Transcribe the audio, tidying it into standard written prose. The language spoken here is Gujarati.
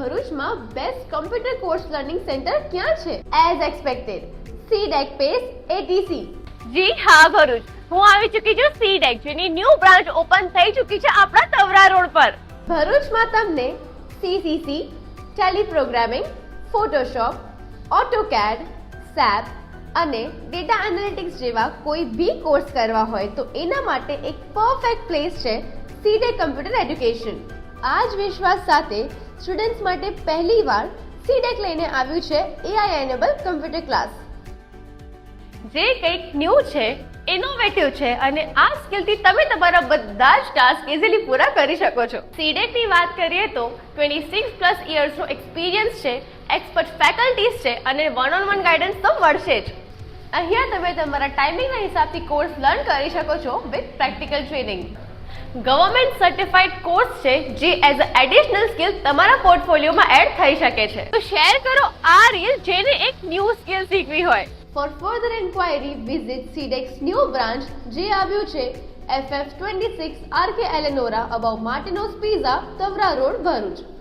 ભરૂચમાં best computer course learning centre ક્યાં છે? As expected, CDEC PACE ATC. જી હા ભરૂચ, હું આવી ચૂકી છું CDEC, જેની ન્યૂ બ્રાન્ચ ઓપન થઈ ચૂકી છે આપણા તવરા રોડ પર. ભરૂચમાં તમને CCC, Tally programming, Photoshop, AutoCAD, SAP અને ડેટા એનાલિટિક્સ જેવા કોઈ બી કોર્સ કરવા હોય તો એના માટે એક પરફેક્ટ પ્લેસ છે CDEC કમ્પ્યુટર એજ્યુકેશન. આ જ વિશ્વાસ સાથે સ્ટુડન્ટ્સ માટે પહેલીવાર CDEC લઈને આવ્યું છે AI એનેબલ કમ્પ્યુટર ક્લાસ. જે કંઈક ન્યૂ છે, ઇનોવેટિવ છે અને આ સ્કિલથી તમે તમારા બધા જ ટાસ્ક ઇઝીલી પૂરા કરી શકો છો. CDEC ની વાત કરીએ તો 26+ યર્સનો એક્સપિરિયન્સ છે, એક્સપર્ટ ફેકલ્ટીઝ છે અને વન-ઓન-વન ગાઈડન્સ તો મળશે જ. અહીંયા તમે તમારા ટાઈમિંગના હિસાબથી કોર્સ લર્ન કરી શકો છો with practical training. Government certified course છે જે એઝ અ એડિશનલ સ્કિલ તમારા પોર્ટફોલિયોમાં એડ થઈ શકે છે. તો શેર કરો આ રીલ જેને એક ન્યૂ સ્કિલ શીખવી હોય. For further inquiry, visit CDEC's new branch જે આવ્યું છે FF 26 RK Eleonora above Martino's Pizza, Tavra road, Bharuch.